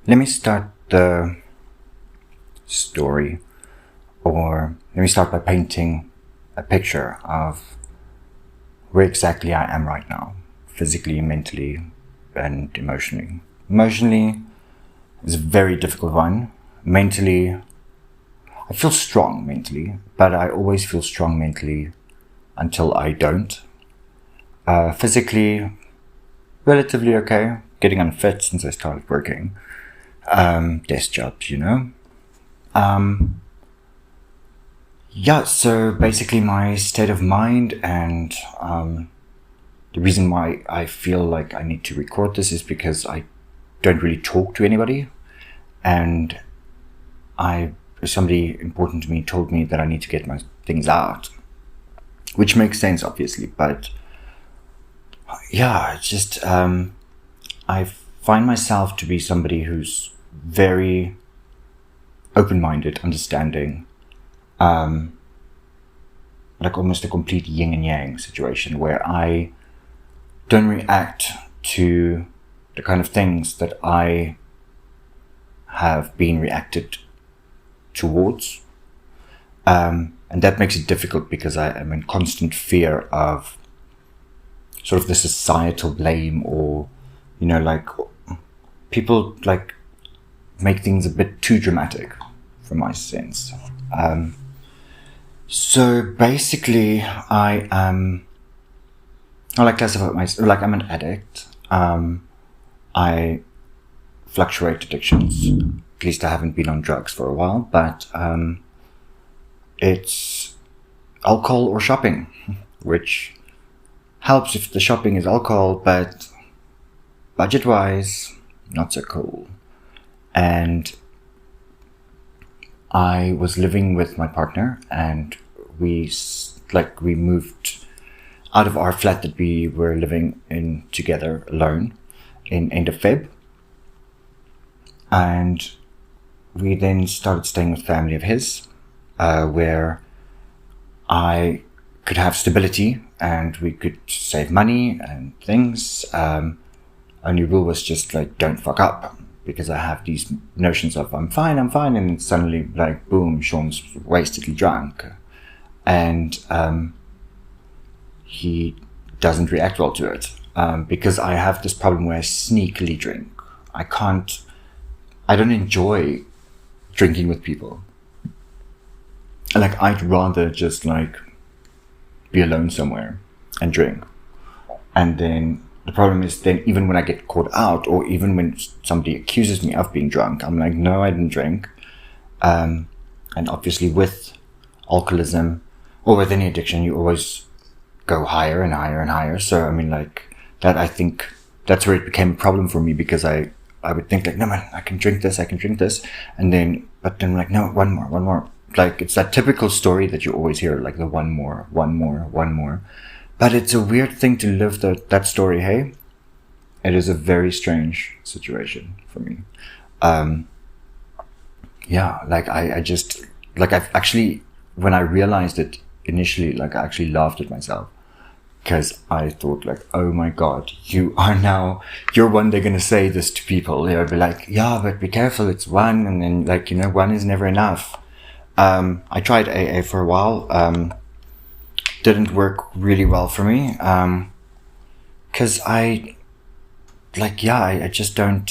Let me start the story, or let me start by painting a picture of where exactly I am right now, physically, mentally, and emotionally. Emotionally is a very difficult one. Mentally, I feel strong mentally, but I always feel strong mentally until I don't. Physically, relatively okay. Getting unfit since I started working. Desk jobs, Yeah, so basically my state of mind and the reason why I feel like I need to record this is because I don't really talk to anybody, and somebody important to me told me that I need to get my things out, which makes sense obviously, but yeah, it's just I find myself to be somebody who's very open-minded, understanding, like almost a complete yin and yang situation where I don't react to the kind of things that I have been reacted towards. And that makes it difficult because I am in constant fear of sort of the societal blame, or, like people like make things a bit too dramatic from my sense. So basically I classify myself like I'm an addict. I fluctuate addictions. At least I haven't been on drugs for a while, but it's alcohol or shopping, which helps if the shopping is alcohol, but budget-wise, not so cool. And I was living with my partner, and we moved out of our flat that we were living in together alone in end of Feb. And we then started staying with family of his, where I could have stability and we could save money and things. Only rule was just like, don't fuck up, because I have these notions of I'm fine, and suddenly like boom, Sean's wastedly drunk, and he doesn't react well to it, because I have this problem where I sneakily drink. I don't enjoy drinking with people. Like, I'd rather just like be alone somewhere and drink. And then the problem is, then even when I get caught out, or even when somebody accuses me of being drunk, I'm like, no, I didn't drink. And obviously with alcoholism, or with any addiction, you always go higher and higher and higher. So I mean, like, that, I think that's where it became a problem for me, because I would think like, no man, I can drink this, and then like, no, one more. Like, it's that typical story that you always hear, like the one more. But it's a weird thing to live that story, hey? It is a very strange situation for me. Yeah, like I just, like, I've actually, when I realized it initially, like, I actually laughed at myself, because I thought like, oh my God, you're one day gonna say this to people. They'll be like, yeah, but be careful, it's one, and then like, one is never enough. I tried AA for a while, didn't work really well for me, because I just don't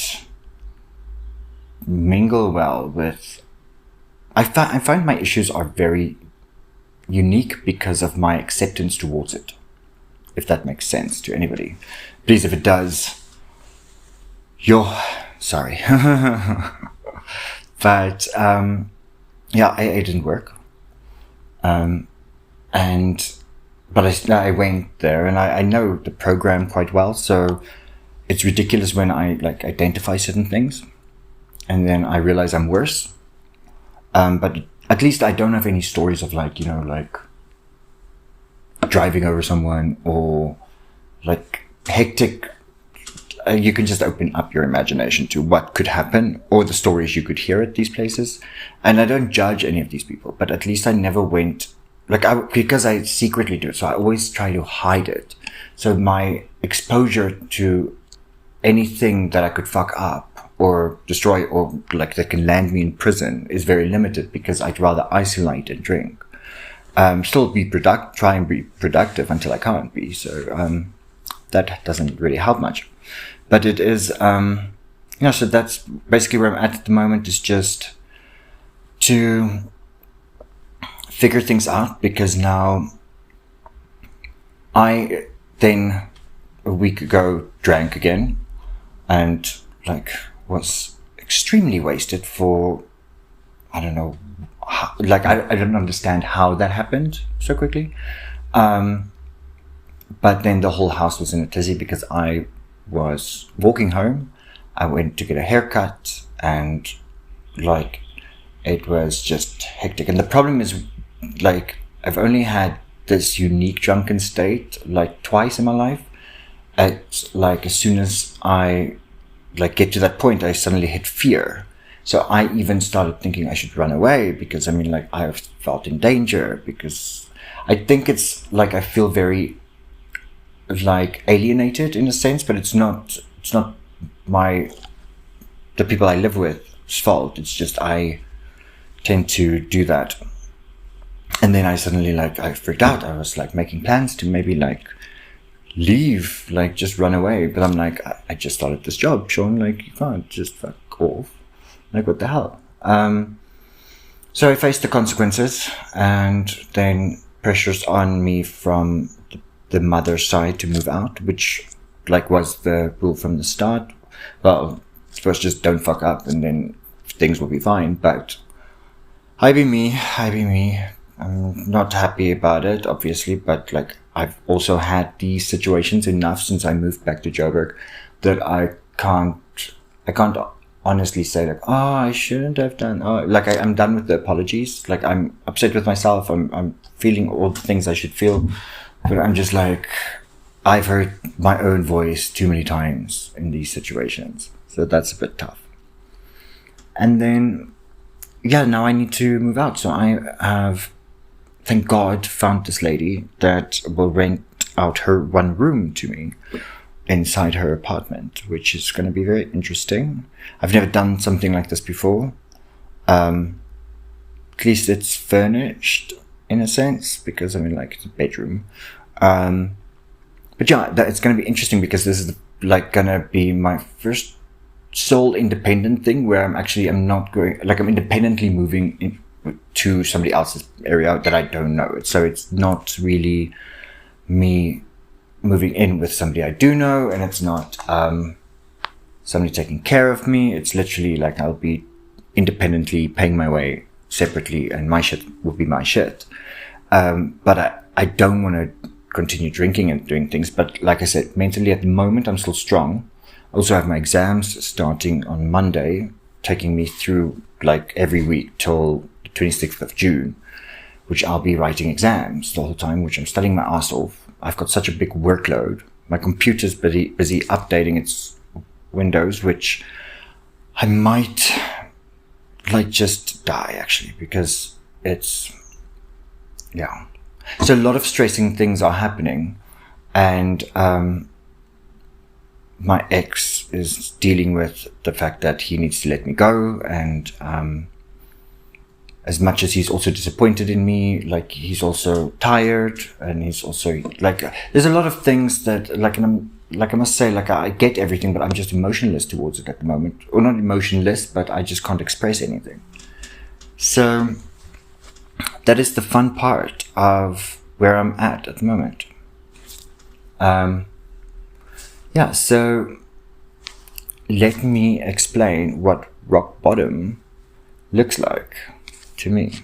mingle well with, I find my issues are very unique because of my acceptance towards it, if that makes sense to anybody. Please, if it does, you're sorry. But yeah, AA didn't work, but I went there, and I know the program quite well, so it's ridiculous when I like identify certain things and then I realize I'm worse. But at least I don't have any stories of like, like driving over someone, or like hectic. You can just open up your imagination to what could happen, or the stories you could hear at these places. And I don't judge any of these people, but at least I never went, because I secretly do it, so I always try to hide it. So my exposure to anything that I could fuck up or destroy, or like that can land me in prison is very limited, because I'd rather isolate and drink. Still try and be productive until I can't be. So that doesn't really help much. But it is, so that's basically where I'm at the moment, is just to figure things out, because now I then a week ago drank again and like was extremely wasted for, I don't know, I don't understand how that happened so quickly. But then the whole house was in a tizzy, because I was walking home. I went to get a haircut, and like it was just hectic. And the problem is, like, I've only had this unique drunken state like twice in my life. It's like as soon as I like get to that point, I suddenly hit fear. So I even started thinking I should run away, because I mean, like, I felt in danger, because I think it's like I feel very like alienated in a sense, but it's not the people I live with's fault. It's just I tend to do that. And then I suddenly I freaked out. I was like making plans to maybe like leave, like just run away. But I'm like, I just started this job, Sean. Like, you can't just fuck off. Like, what the hell? So I faced the consequences, and then pressures on me from the mother's side to move out, which like was the rule from the start. Well, first just don't fuck up, and then things will be fine. But I be me. I'm not happy about it, obviously, but like I've also had these situations enough since I moved back to Joburg that I can't honestly say like, oh, I shouldn't have done. Oh, like I'm done with the apologies. Like, I'm upset with myself. I'm feeling all the things I should feel, but I'm just like, I've heard my own voice too many times in these situations, so that's a bit tough. And then, yeah, now I need to move out. So I have, thank God, found this lady that will rent out her one room to me inside her apartment, which is going to be very interesting. I've never done something like this before. At least it's furnished in a sense, because I mean, like, it's a bedroom. But yeah, it's going to be interesting, because this is like going to be my first sole independent thing where I'm not going, like, I'm independently moving to somebody else's area that I don't know. So it's not really me moving in with somebody I do know, and it's not somebody taking care of me. It's literally like I'll be independently paying my way separately, and my shit will be my shit. But I don't want to continue drinking and doing things. But like I said, mentally at the moment, I'm still strong. I also have my exams starting on Monday, taking me through like every week till the 26th of June, which I'll be writing exams the whole time, which I'm studying my ass off. I've got such a big workload. My computer's busy updating its Windows, which I might like just die actually, because it's, yeah. So a lot of stressing things are happening, and my ex is dealing with the fact that he needs to let me go, and as much as he's also disappointed in me, like, he's also tired, and he's also like, there's a lot of things that like, and I must say, like, I get everything, but I'm just emotionless towards it at the moment. Or not emotionless, but I just can't express anything. So that is the fun part of where I'm at the moment. Yeah, so let me explain what rock bottom looks like to me.